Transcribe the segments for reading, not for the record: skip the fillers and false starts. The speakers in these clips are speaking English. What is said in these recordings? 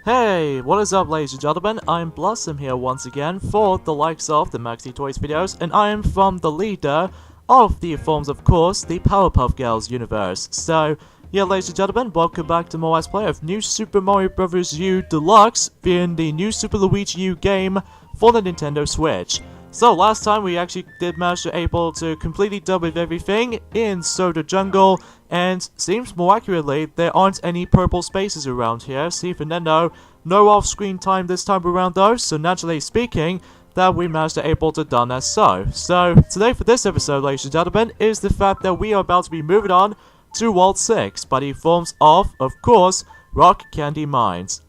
Hey, what is up ladies and gentlemen, I'm Blossom here once again for the likes of the Maxi Toys videos, and I am from the leader of the forms, of course, the Powerpuff Girls universe. So, yeah ladies and gentlemen, welcome back to more Let's Play of New Super Mario Bros. U Deluxe, being the new Super Luigi U game for the Nintendo Switch. So last time we actually did manage to able to completely done with everything in Soda Jungle, and seems more accurately there aren't any purple spaces around here. See Fernando, no off-screen time this time around though, so naturally speaking that we managed to able to done as so. So today for this episode ladies and gentlemen is the fact that we are about to be moving on to World 6 by the forms of course, Rock Candy Mines.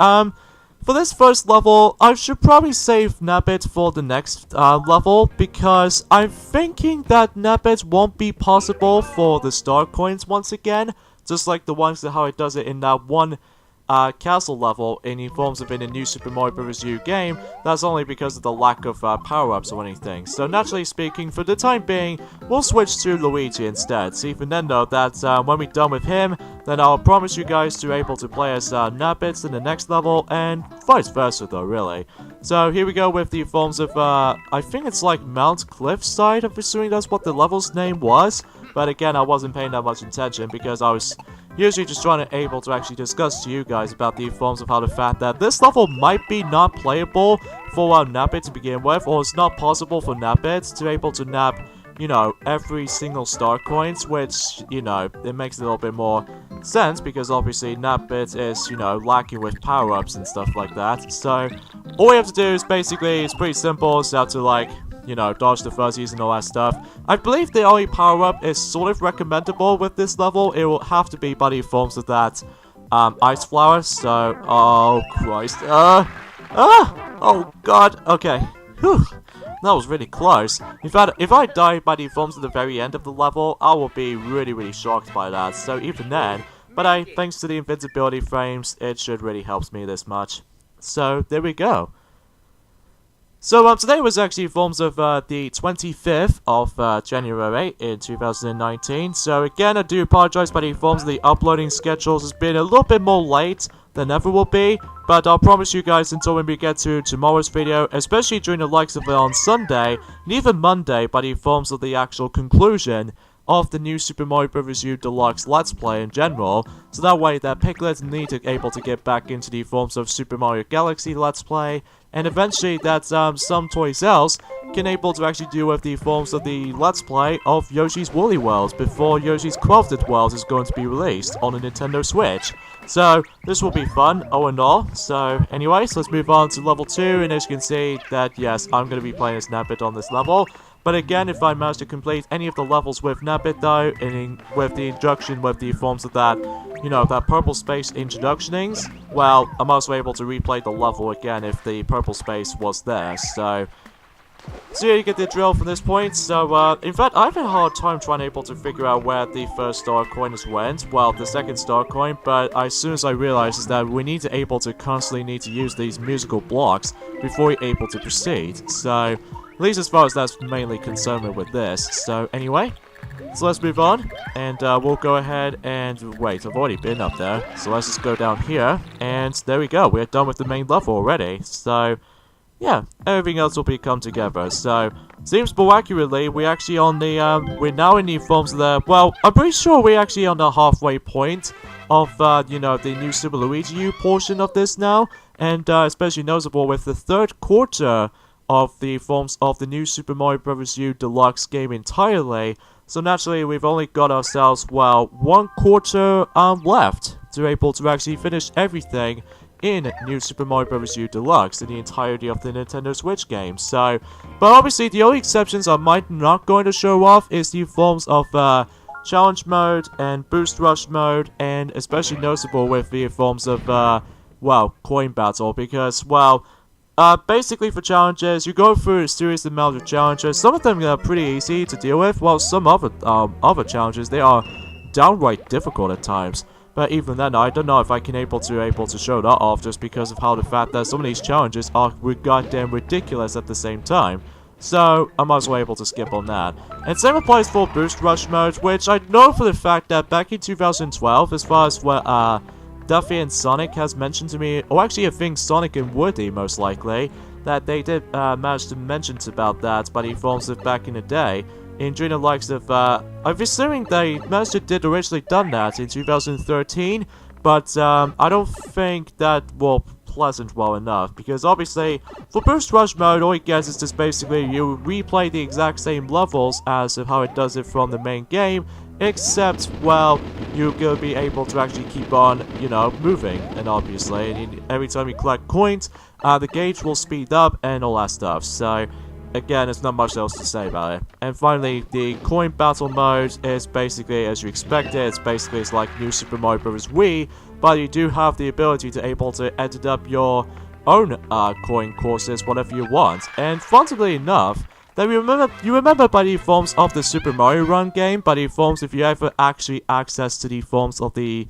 For this first level, I should probably save Nabbit for the next level, because I'm thinking that Nabbit won't be possible for the star coins once again, just like the ones that how it does it in that one castle level in the forms of in a new Super Mario Bros. U game. That's only because of the lack of power-ups or anything. So naturally speaking, for the time being, we'll switch to Luigi instead. See Fernando that when we're done with him, then I'll promise you guys to able to play as Nabbit in the next level, and vice versa though, really. So here we go with the forms of, I think it's like Mount Cliffside, I'm assuming that's what the level's name was. But again, I wasn't paying that much attention because I was usually just trying to able to actually discuss to you guys about the forms of how the fact that this level might be not playable for Nabbit to begin with, or it's not possible for Nabbit to able to nab, you know, every single star coins, which, you know, it makes a little bit more sense because obviously Nabbit is, you know, lacking with power-ups and stuff like that. So all we have to do is basically, it's pretty simple, it's have to like, you know, dodge the fuzzies and all that stuff. I believe the only power-up is sort of recommendable with this level. It will have to be by the forms of that ice flower. So, oh Christ, oh god, okay, whew, that was really close. In fact, if I die by the forms at the very end of the level, I will be really shocked by that. So even then, but thanks to the invincibility frames, it should really help me this much. So there we go. So today was actually forms of the 25th of January in 2019. So again, I do apologize, but the forms of the uploading schedules has been a little bit more late than ever will be. But I'll promise you guys until when we get to tomorrow's video, especially during the likes of it on Sunday and even Monday, by the forms of the actual conclusion of the new Super Mario Bros. U Deluxe Let's Play in general, so that way that Piglet need to able to get back into the forms of Super Mario Galaxy Let's Play, and eventually that some toys else can able to actually do with the forms of the Let's Play of Yoshi's Woolly World before Yoshi's Crafted World is going to be released on the Nintendo Switch. So this will be fun, all in all. So anyways, let's move on to level 2, and as you can see that yes, I'm going to be playing as Nabbit on this level. But again, if I manage to complete any of the levels with Nabbit though, and with the introduction with the forms of that, you know, that purple space introductionings, well, I'm also able to replay the level again if the purple space was there. So yeah, you get the drill from this point. So, in fact, I've had a hard time trying to able to figure out where the first star coin has went, well, the second star coin, but as soon as I realized is that we need to able to constantly need to use these musical blocks before we're able to proceed. So at least as far as that's mainly concerned with this. So anyway, so let's move on, and we'll go ahead and wait, I've already been up there, so let's just go down here, and there we go, we're done with the main level already. So yeah, everything else will be come together. So seems more accurately, we're actually on the we're now in the forms of the, well, I'm pretty sure we're actually on the halfway point of you know, the new Super Luigi U portion of this now, and especially noticeable with the third quarter of the forms of the new Super Mario Bros. U Deluxe game entirely. So naturally, we've only got ourselves, well, 1/4 left to able to actually finish everything in new Super Mario Bros. U Deluxe in the entirety of the Nintendo Switch game. So, but obviously the only exceptions I might not going to show off is the forms of challenge mode and boost rush mode, and especially noticeable with the forms of well, coin battle, because, well, basically for challenges, you go through a serious amount of challenges. Some of them are pretty easy to deal with, while some other challenges, they are downright difficult at times. But even then, I don't know if I can able to show that off, just because of how the fact that some of these challenges are goddamn ridiculous at the same time. So I'm also able to skip on that. And same applies for boost rush mode, which I know for the fact that back in 2012, as far as what Duffy and Sonic has mentioned to me, or actually I think Sonic and Woody most likely, that they did manage to mention about that by the forms of back in the day. During the likes of, I'm assuming they managed to did originally done that in 2013, but I don't think that will pleasant well enough, because obviously for Boost Rush mode all it gets is just basically you replay the exact same levels as of how it does it from the main game, except, well, you're gonna be able to actually keep on, you know, moving, and obviously, and every time you collect coins, the gauge will speed up and all that stuff, so again, there's not much else to say about it. And finally, the coin battle mode is basically as you expected. It's like New Super Mario Bros. Wii, but you do have the ability to able to edit up your own coin courses whatever you want. And funnily enough, that you remember by the forms of the Super Mario Run game, by the forms if you ever actually access to the forms of the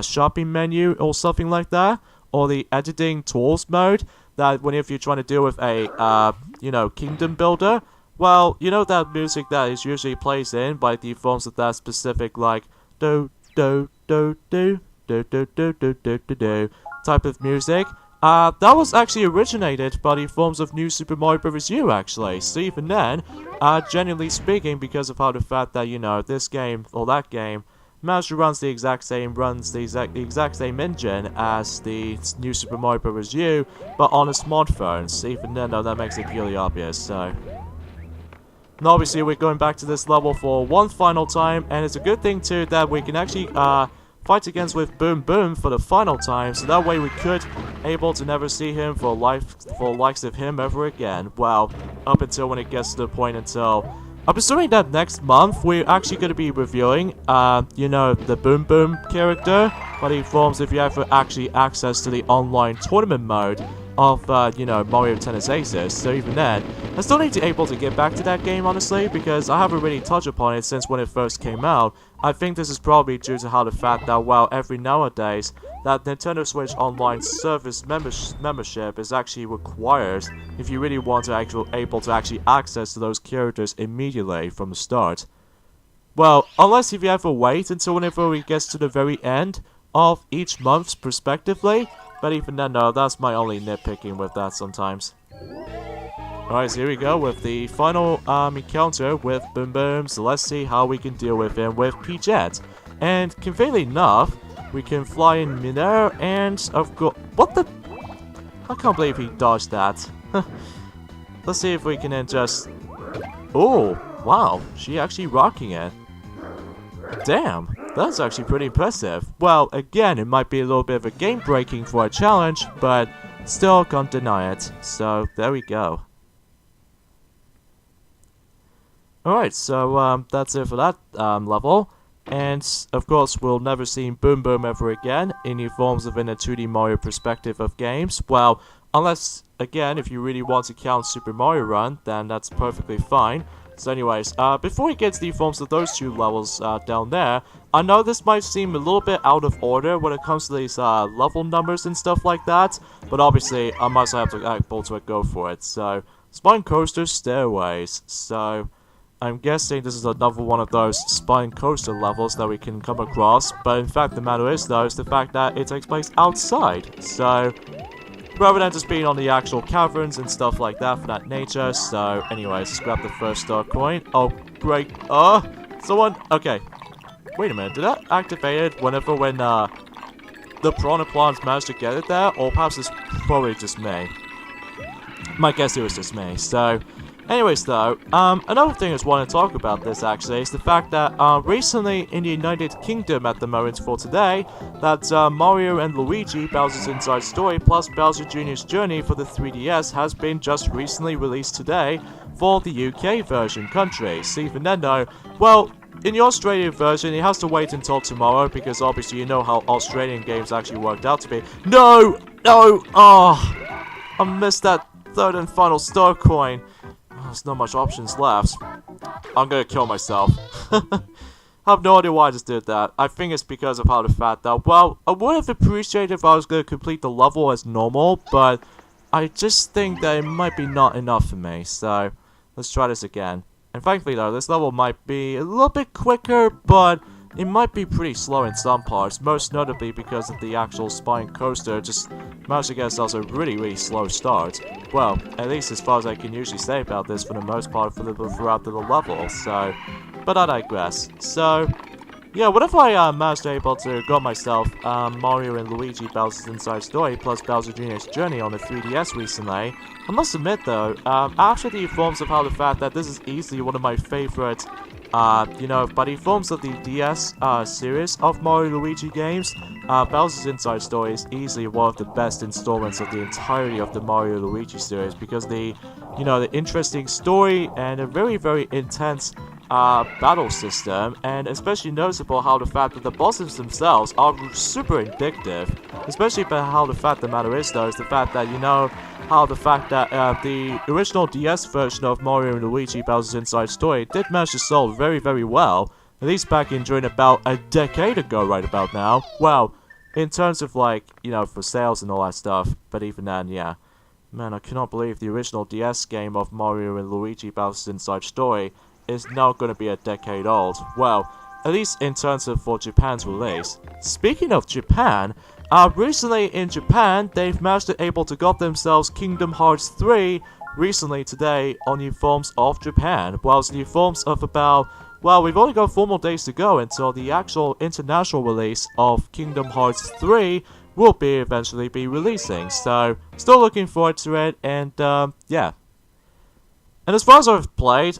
shopping menu or something like that, or the editing tools mode, that whenever you're trying to deal with a, you know, kingdom builder, well, you know that music that is usually plays in by the forms of that specific, like, do, do, do, do, do, do, do, do, do, do, do, type of music, that was actually originated by the forms of New Super Mario Bros. U, actually. So even then, genuinely speaking, because of how the fact that, you know, this game, or that game, managed to runs the exact same engine as the New Super Mario Bros. U, but on a smartphone. So even then, though, that makes it purely obvious, so. And obviously, we're going back to this level for one final time, and it's a good thing, too, that we can actually, fight against with Boom Boom for the final time, so that way we could able to never see him for likes of him ever again. Well, up until when it gets to the point until... I'm assuming that next month we're actually going to be reviewing, you know, the Boom Boom character, but he forms if you have actually access to the online tournament mode of, you know, Mario Tennis Aces. So even then, I still need to able to get back to that game, honestly, because I haven't really touched upon it since when it first came out. I think this is probably due to how the fact that, well, every nowadays, that Nintendo Switch Online Service membership is actually required if you really want to able to actually access to those characters immediately from the start. Well, unless if you ever wait until whenever it gets to the very end of each month's respectively, but even then, no, that's my only nitpicking with that sometimes. Alright, so here we go with the final encounter with Boom Boom, so let's see how we can deal with him with P-Jet. And conveniently enough, we can fly in midair, and of course, what the? I can't believe he dodged that. Let's see if we can then just... Oh, wow, she actually rocking it. Damn, that's actually pretty impressive. Well, again, it might be a little bit of a game breaking for a challenge, but still can't deny it. So, there we go. Alright, so that's it for that level. And, of course, we'll never see Boom Boom ever again in the forms of in a 2D Mario perspective of games. Well, unless, again, if you really want to count Super Mario Run, then that's perfectly fine. So anyways, before we get to the forms of those two levels down there, I know this might seem a little bit out of order when it comes to these level numbers and stuff like that, but obviously I must have to able to go for it. So, Spine Coaster Stairways. So, I'm guessing this is another one of those Spine Coaster levels that we can come across, but in fact the matter is though, is the fact that it takes place outside. So, rather than just being on the actual caverns and stuff like that for that nature. So, anyways, let's grab the first star coin. Oh, great. Someone... Okay. Wait a minute. Did that activate it when the Piranha Plants managed to get it there? Or perhaps it's probably just me. My guess it was just me. So, anyways though, another thing I just want to talk about this actually is the fact that recently in the United Kingdom at the moment for today, that Mario and Luigi Bowser's Inside Story plus Bowser Jr.'s Journey for the 3DS has been just recently released today for the UK version country. So even then though, well, in the Australian version it has to wait until tomorrow because obviously you know how Australian games actually worked out to be. No! No! Oh! I missed that third and final star coin. There's not much options left. I'm gonna kill myself. I have no idea why I just did that. I think it's because of how the fact that, well, I would have appreciated if I was gonna complete the level as normal, but I just think that it might be not enough for me, so let's try this again. And thankfully though, this level might be a little bit quicker, but it might be pretty slow in some parts, most notably because of the actual spine coaster just managed to get ourselves a really slow start. Well, at least as far as I can usually say about this for the most part throughout the level, so... But I digress. So... Yeah, what if I managed to able to got myself Mario and Luigi Bowser's Inside Story plus Bowser Jr.'s Journey on the 3DS recently? I must admit though, after the forms of how the fact that this is easily one of my favorite, you know, by the forms of the DS series of Mario Luigi games, Bowser's Inside Story is easily one of the best installments of the entirety of the Mario Luigi series because the, you know, the interesting story and a very intense battle system, and especially noticeable how the fact that the bosses themselves are super addictive, especially by how the fact the matter is though, is the fact that, you know, how the fact that the original DS version of Mario and Luigi Bowser's Inside Story did manage to sell very well, at least back in during about a decade ago right about now. Well, in terms of like, you know, for sales and all that stuff, but even then, yeah. Man, I cannot believe the original DS game of Mario and Luigi Bowser's Inside Story is now going to be a decade old. Well, at least in terms of for Japan's release. Speaking of Japan, recently in Japan, they've managed to able to got themselves Kingdom Hearts 3 recently today on new forms of Japan, whilst new forms of about, well, we've only got 4 more days to go until the actual international release of Kingdom Hearts 3 will be eventually be releasing, so still looking forward to it, and yeah. And as far as I've played,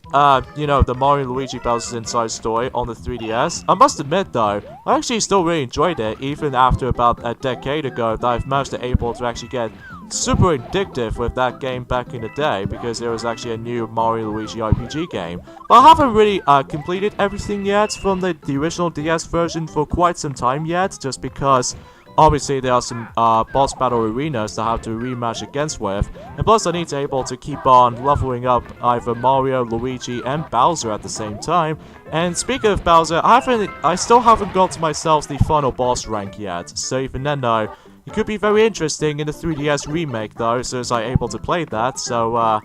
you know, the Mario and Luigi Bowser's Inside Story on the 3DS, I must admit though, I actually still really enjoyed it, even after about a decade ago that I've managed to able to actually get super addictive with that game back in the day, because there was actually a new Mario and Luigi RPG game. But I haven't really completed everything yet from the original DS version for quite some time yet, just because... Obviously, there are some boss battle arenas that I have to rematch against with, and plus I need to able to keep on leveling up either Mario, Luigi, and Bowser at the same time. And speaking of Bowser, I still haven't got to myself the final boss rank yet, so even then though, it could be very interesting in the 3DS remake though, as soon as I'm able to play that, so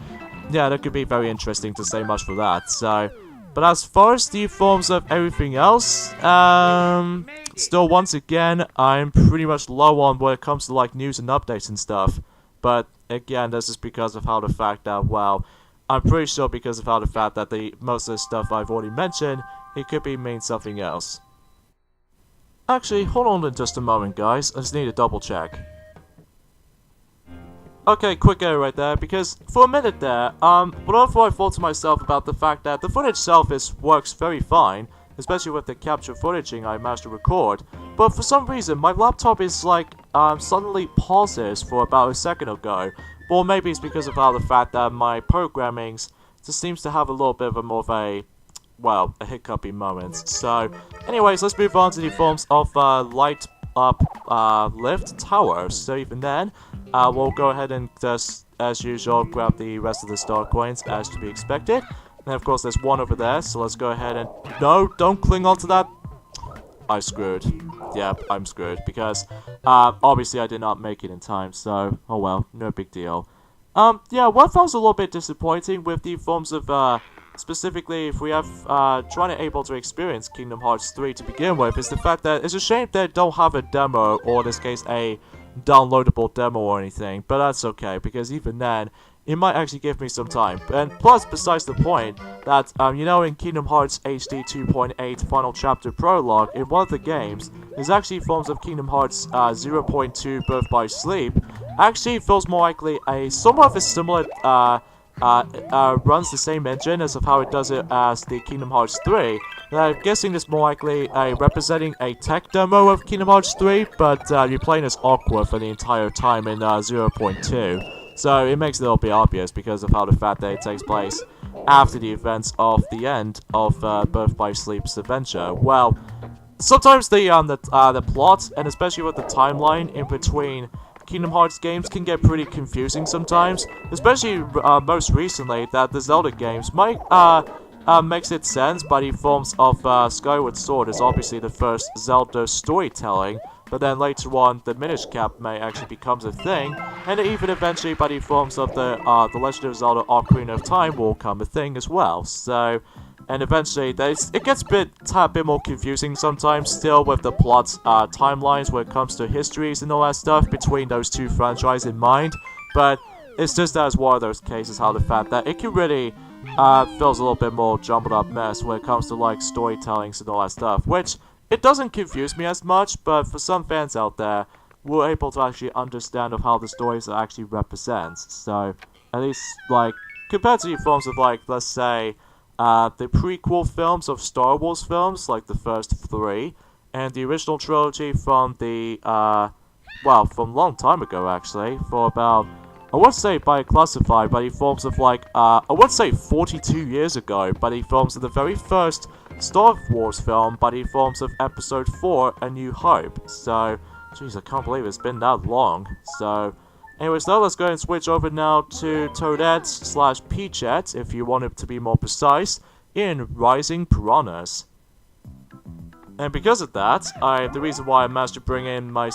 yeah, that could be very interesting to say much for that, so... But as far as the forms of everything else, still once again, I'm pretty much low on when it comes to like news and updates and stuff. But again, this is because of how the fact that, well, I'm pretty sure because of how the fact that most of the stuff I've already mentioned, it could mean something else. Actually, hold on just a moment guys, I just need to double check. Okay, quick error right there, because for a minute there, whatever I thought to myself about the fact that the footage itself works very fine, especially with the capture footaging I managed to record, but for some reason my laptop is like, suddenly pauses for about a second ago, or maybe it's because of how the fact that my programming just seems to have a little bit of a more of a, well, a hiccupy moment. So, anyways, let's move on to the forms of, light up, lift tower. So even then, we'll go ahead and just, as usual, grab the rest of the star coins as to be expected. And of course, there's one over there, so let's go ahead and... No, don't cling on to that! I screwed. Yep, I'm screwed, because, obviously I did not make it in time, so, oh well, no big deal. Yeah, what I found was a little bit disappointing with the forms of, specifically if we have, trying to able to experience Kingdom Hearts 3 to begin with, is the fact that it's a shame they don't have a demo, or in this case, a downloadable demo or anything, but that's okay, because even then, it might actually give me some time. And plus, besides the point, that, you know, in Kingdom Hearts HD 2.8 Final Chapter Prologue, in one of the games, there's actually forms of Kingdom Hearts 0.2 Birth by Sleep, actually feels more likely a somewhat of a similar, runs the same engine as of how it does it as the Kingdom Hearts 3. I'm guessing this more likely representing a tech demo of Kingdom Hearts 3, but you're playing as Aqua for the entire time in 0.2. So it makes it a little bit obvious because of how the fact that it takes place after the events of the end of Birth by Sleep's adventure. Well, sometimes the plot, and especially with the timeline in between Kingdom Hearts games, can get pretty confusing sometimes, especially most recently that the Zelda games might makes it sense by the forms of Skyward Sword is obviously the first Zelda storytelling, but then later on the Minish Cap may actually becomes a thing, and even eventually by the forms of the Legend of Zelda Ocarina of Time will come a thing as well. So and eventually it gets a bit more confusing sometimes still with the plot timelines when it comes to histories and all that stuff between those two franchises in mind, but it's just as one of those cases how the fact that it can really feels a little bit more jumbled up mess when it comes to like storytellings and all that stuff, which it doesn't confuse me as much, but for some fans out there, we're able to actually understand of how the stories actually represents. So at least like compared to the films of like let's say the prequel films of Star Wars films, like the first 3, and the original trilogy from the from a long time ago actually, for about I would say by classified by the forms of like I would say 42 years ago, by the films of the very first Star Wars film, by the forms of Episode 4, A New Hope. So, jeez, I can't believe it's been that long. So, anyways, now let's go and switch over now to Toadette / Peachette, if you want it to be more precise, in Rising Piranhas. And because of that, the reason why I managed to bring in my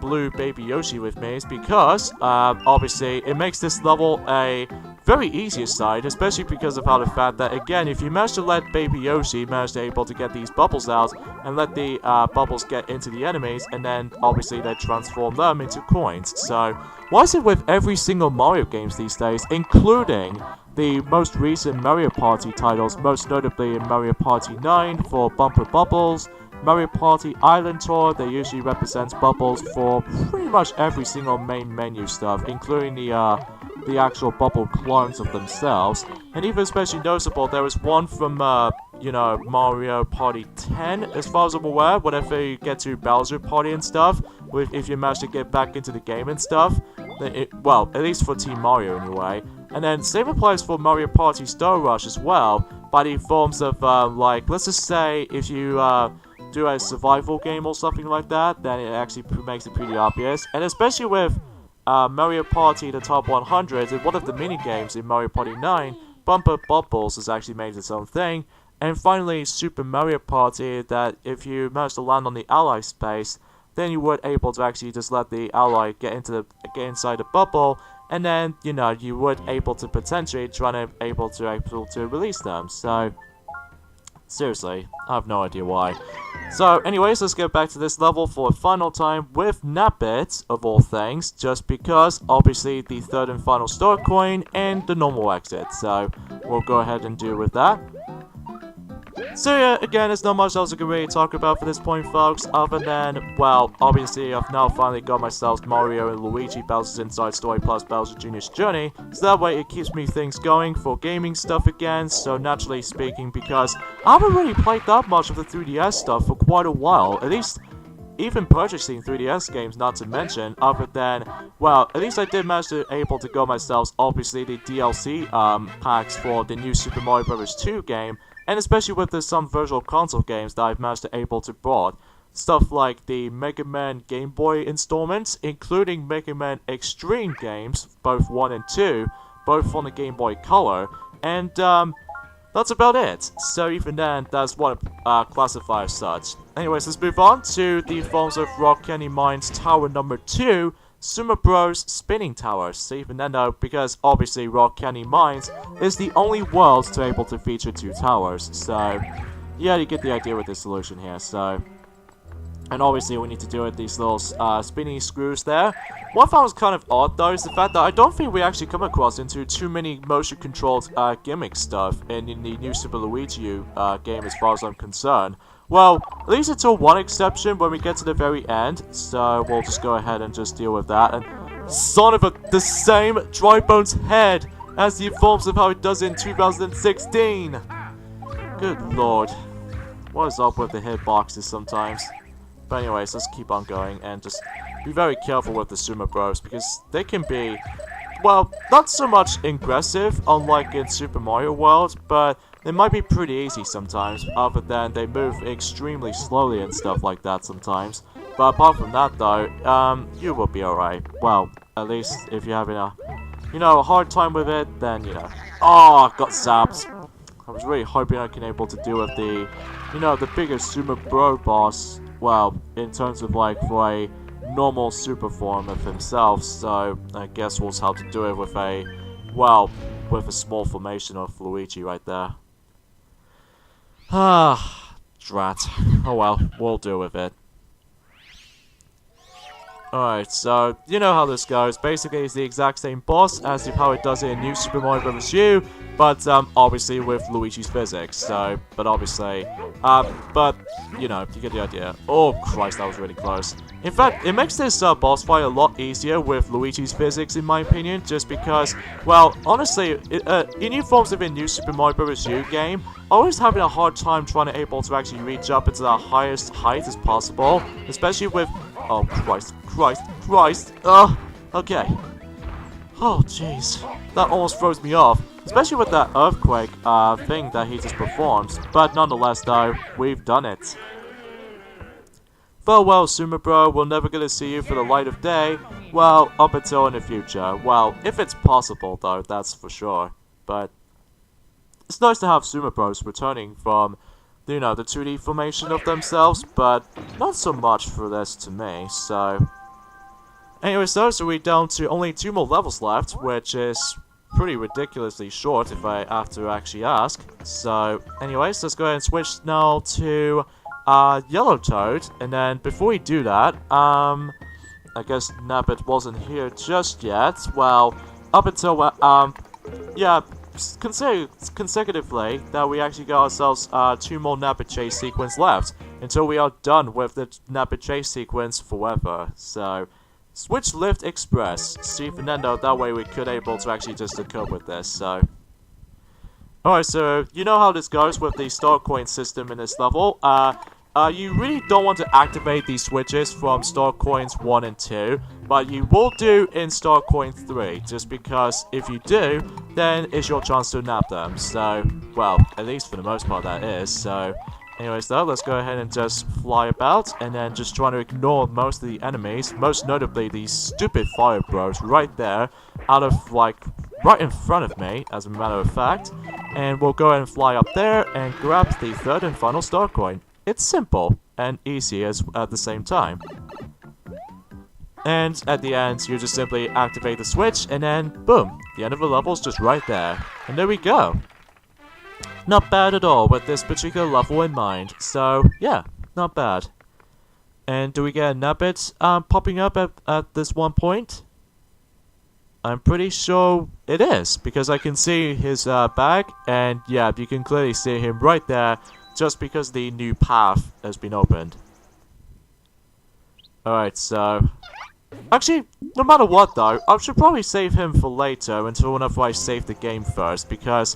blue baby Yoshi with me is because, obviously, it makes this level a very easier side, especially because of how the fact that, again, if you manage to let baby Yoshi manage to able to get these bubbles out, and let the bubbles get into the enemies, and then, obviously, they transform them into coins. So, why is it with every single Mario games these days, including the most recent Mario Party titles, most notably in Mario Party 9 for Bumper Bubbles, Mario Party Island Tour, they usually represents bubbles for pretty much every single main menu stuff, including the actual bubble clones of themselves. And even especially noticeable, there was one from, Mario Party 10, as far as I'm aware, whenever you get to Bowser Party and stuff, if you manage to get back into the game and stuff, well, at least for Team Mario anyway. And then same applies for Mario Party Star Rush as well, by the forms of, let's just say, if you, do a survival game or something like that, then it actually makes it pretty obvious. And especially with, Mario Party the Top 100, and one of the mini-games in Mario Party 9, Bumper Bubbles has actually made its own thing. And finally, Super Mario Party, that if you manage to land on the ally space, then you would able to actually just let the ally get inside the bubble, and then, you would able to potentially try to able to release them. So, seriously, I have no idea why. So, anyways, let's get back to this level for a final time with Nabbit, of all things, just because, obviously, the third and final star coin and the normal exit. So, we'll go ahead and do with that. So yeah, again, there's not much else I can really talk about for this point, folks, other than, well, obviously I've now finally got myself Mario and Luigi Bowser's Inside Story plus Bowser Jr.'s Journey, so that way it keeps me things going for gaming stuff again, so naturally speaking, because I haven't really played that much of the 3DS stuff for quite a while, at least even purchasing 3DS games, not to mention, other than, well, at least I did manage to able to go myself, obviously, the DLC packs for the new Super Mario Bros. 2 game, and especially with some virtual console games that I've managed to able to bought. Stuff like the Mega Man Game Boy installments, including Mega Man Extreme games, both 1 and 2, both on the Game Boy Color, and that's about it. So even then, that's what I classify as such. Anyways, let's move on to the forms of Rock Candy Mines Tower number 2, Super Bros. Spinning Tower. So even then though, because obviously Rock Candy Mines is the only world to able to feature 2 towers. So, yeah, you get the idea with this solution here, so. And obviously we need to do with these little spinning screws there. One thing that was kind of odd though is the fact that I don't think we actually come across into too many motion controlled gimmick stuff in the new Super Luigi game as far as I'm concerned. Well, at least until one exception when we get to the very end, so we'll just go ahead and just deal with that. And son of a, the same Dry Bones head as the forms of how it does in 2016. Good lord. What is up with the hitboxes sometimes? But anyways, let's keep on going and just be very careful with the Sumo Bros because they can be, well, not so much aggressive unlike in Super Mario World, but they might be pretty easy sometimes, other than they move extremely slowly and stuff like that sometimes. But apart from that though, you will be alright. Well, at least if you're having a, a hard time with it, then, Oh, got zapped. I was really hoping I can able to deal with the, the bigger Sumo Bro boss, well, in terms of like for a normal super form of himself, so I guess we'll have to do it with a, well, with a small formation of Luigi right there. Ah, drat. Oh well, we'll deal with it. Alright, so, you know how this goes. Basically, it's the exact same boss as how it does it in New Super Mario Bros. U, but, obviously with Luigi's physics, so, but obviously, but, you know, you get the idea. Oh, Christ, that was really close. In fact, it makes this, boss fight a lot easier with Luigi's physics, in my opinion, just because, well, honestly, in new forms of a New Super Mario Bros. U game, I was having a hard time trying to able to actually reach up into the highest height as possible, especially with... Oh, Christ. Okay. Oh, jeez. That almost throws me off. Especially with that earthquake, thing that he just performed. But nonetheless, though, we've done it. Farewell, Sumo Bro. We're never gonna see you for the light of day. Well, up until in the future. Well, if it's possible, though, that's for sure. But it's nice to have Sumo Bros returning from... you know, the 2D formation of themselves, but not so much for this to me, so... Anyways though, so we're down to only 2 more levels left, which is pretty ridiculously short if I have to actually ask. So, anyways, let's go ahead and switch now to, Yellow Toad, and then before we do that, I guess Nabbit wasn't here just yet. Well, up until, yeah, consecutively that we actually got ourselves 2 more Nabbit chase sequence left until we are done with the Nabbit chase sequence forever. So switch Lift Express. See Fernando, that way we could able to actually just cope with this. So alright, so you know how this goes with the star coin system in this level. You really don't want to activate these switches from Star Coins 1 and 2, but you will do in Star Coin 3, just because if you do, then it's your chance to nab them. So, well, at least for the most part that is. So, anyways though, let's go ahead and just fly about, and then just trying to ignore most of the enemies, most notably these stupid fire bros right there, out of, like, right in front of me, as a matter of fact. And we'll go ahead and fly up there and grab the 3rd and final Star Coin. It's simple and easy at the same time. And at the end, you just simply activate the switch, and then boom, the end of the level is just right there. And there we go. Not bad at all with this particular level in mind. So yeah, not bad. And do we get a Nabbit popping up at this one point? I'm pretty sure it is, because I can see his bag, and yeah, you can clearly see him right there, just because the new path has been opened. Alright, so... actually, no matter what though, I should probably save him for later until whenever I save the game first, because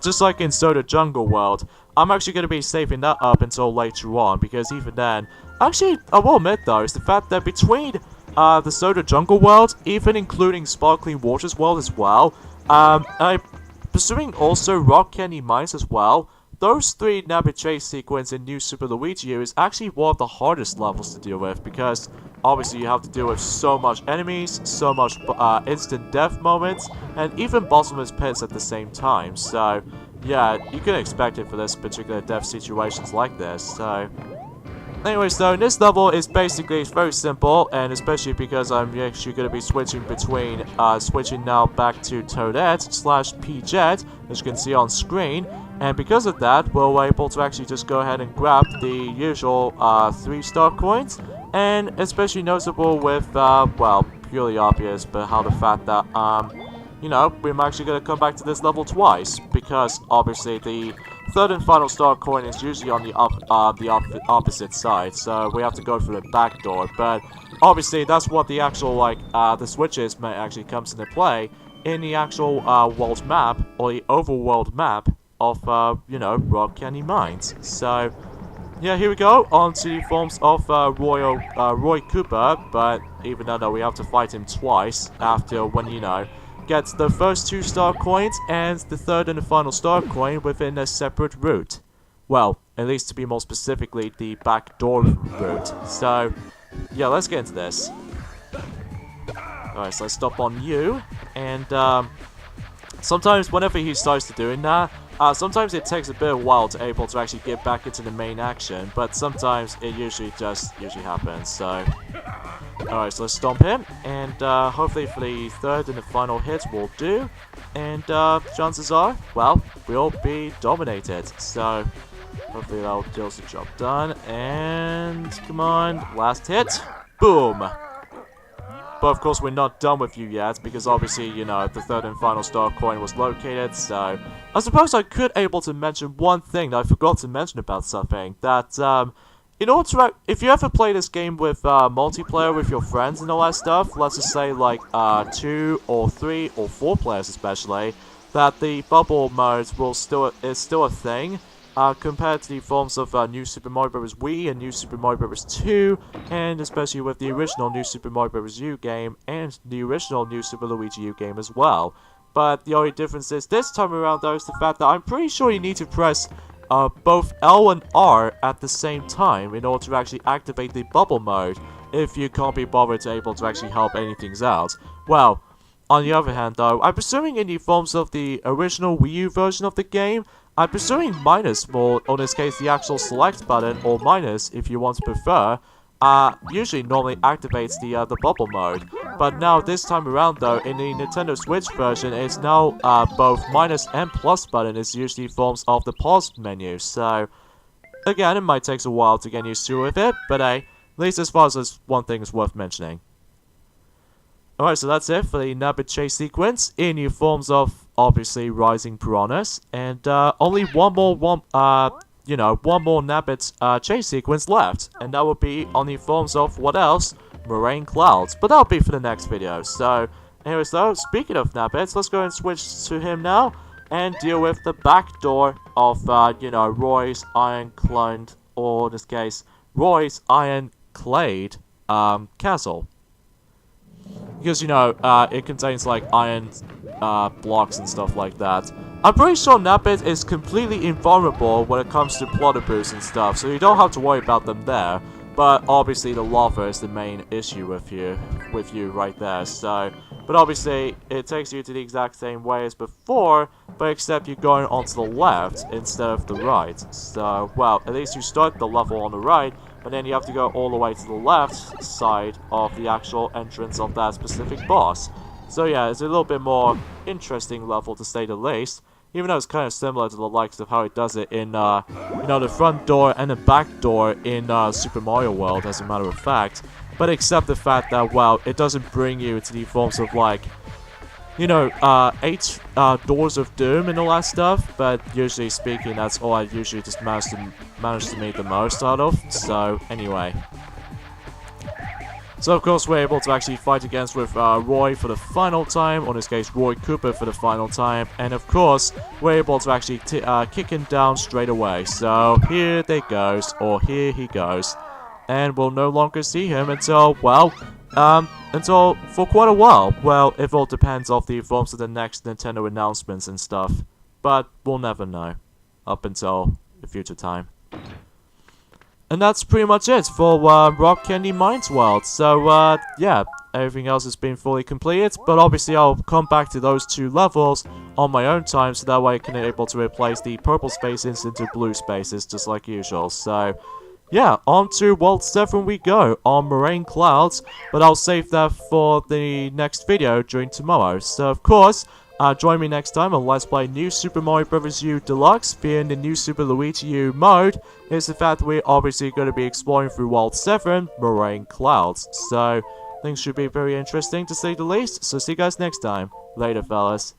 just like in Soda Jungle World, I'm actually going to be saving that up until later on, because even then... actually, I will admit though, is the fact that between the Soda Jungle World, even including Sparkling Waters World as well, I'm pursuing also Rock Candy Mines as well. Those 3 Nabbit chase sequence in New Super Luigi U is actually one of the hardest levels to deal with, because obviously you have to deal with so much enemies, so much instant death moments, and even bottomless pits at the same time. So yeah, you can expect it for this particular death situations like this. So anyways though, this level is basically very simple, and especially because I'm actually going to be switching between, switching now back to Toadette / P-Jet, as you can see on screen, and because of that, we're able to actually just go ahead and grab the usual 3 star coins, and especially noticeable with, well, purely obvious, but how the fact that, you know, we're actually going to come back to this level twice, because obviously the 3rd and final star coin is usually on the opposite side, so we have to go through the back door. But obviously that's what the actual, like, the switches may actually comes into play in the actual world map, or the overworld map of, you know, Rock Candy Mines. So yeah, here we go, on to the forms of Roy Cooper, but even though we have to fight him twice after when, you know, gets the first 2 star coins and the 3rd and the final star coin within a separate route. Well, at least to be more specifically, the back door route. So, yeah, let's get into this. Alright, so let's stop on you, and sometimes whenever he starts to doing that, sometimes it takes a bit of a while to able to actually get back into the main action, but sometimes it usually happens. So alright, so let's stomp him, and hopefully for the 3rd and the final hit will do, and chances are, well, we'll be dominated. So Hopefully that'll do the job done. And come on, last hit. Boom. But of course we're not done with you yet, because obviously, you know, the third and final star coin was located, so I suppose I could able to mention one thing that I forgot to mention about something, that, in order to, if you ever play this game with, multiplayer with your friends and all that stuff, let's just say, like, 2 or 3 or 4 players especially, that the bubble mode is still a thing, compared to the forms of New Super Mario Bros. Wii and New Super Mario Bros. 2, and especially with the original New Super Mario Bros. U game, and the original New Super Luigi U game as well. But the only difference is, this time around though, is the fact that I'm pretty sure you need to press both L and R at the same time in order to actually activate the bubble mode, if you can't be bothered to able to actually help anything out. Well, on the other hand though, I'm presuming in the forms of the original Wii U version of the game, I'm presuming minus more, or in this case the actual select button, or minus if you want to prefer, usually normally activates the bubble mode. But now this time around though, in the Nintendo Switch version, it's now both minus and plus button is usually forms of the pause menu. So again, it might take a while to get used to with it, but hey, at least as far as this one thing is worth mentioning. Alright, so that's it for the Nabbit chase sequence in new forms of, obviously, Rising Piranhas, and only one more Nabbit chase sequence left, and that will be on the forms of, what else? Moraine Clouds, but that'll be for the next video. So, anyways though, speaking of Nabbits, let's go and switch to him now, and deal with the back door of, Roy's Iron Cloned, or in this case, Roy's Iron Clad, castle. Because, it contains, like, iron blocks and stuff like that. I'm pretty sure Nabbit is completely invulnerable when it comes to plotter boosts and stuff, so you don't have to worry about them there. But obviously the lava is the main issue with you right there, so... But obviously, it takes you to the exact same way as before, but except you're going onto the left instead of the right. So, well, at least you start the level on the right, but then you have to go all the way to the left side of the actual entrance of that specific boss. So yeah, it's a little bit more interesting level to say the least, even though it's kind of similar to the likes of how it does it in, the front door and the back door in Super Mario World, as a matter of fact. But except the fact that, well, it doesn't bring you to the forms of, like, 8 doors of doom and all that stuff, but usually speaking, that's all I usually just manage to make the most out of. So, anyway. So, of course, we're able to actually fight against with Roy for the final time, or in this case, Roy Cooper for the final time, and of course, we're able to actually kick him down straight away. So, here they goes, or here he goes. And we'll no longer see him until, well, until for quite a while. Well, it all depends on the forms of the next Nintendo announcements and stuff. But we'll never know. Up until the future time. And that's pretty much it for Rock Candy Mines World. So, yeah, everything else has been fully completed. But obviously, I'll come back to those 2 levels on my own time, so that way I can be able to replace the purple spaces into blue spaces, just like usual. So... yeah, on to World 7 we go, on Moraine Clouds, but I'll save that for the next video during tomorrow. So, of course, join me next time on Let's Play New Super Mario Bros. U Deluxe, being the New Super Luigi U mode, is the fact that we're obviously going to be exploring through World 7, Moraine Clouds. So, things should be very interesting to say the least, so see you guys next time. Later, fellas.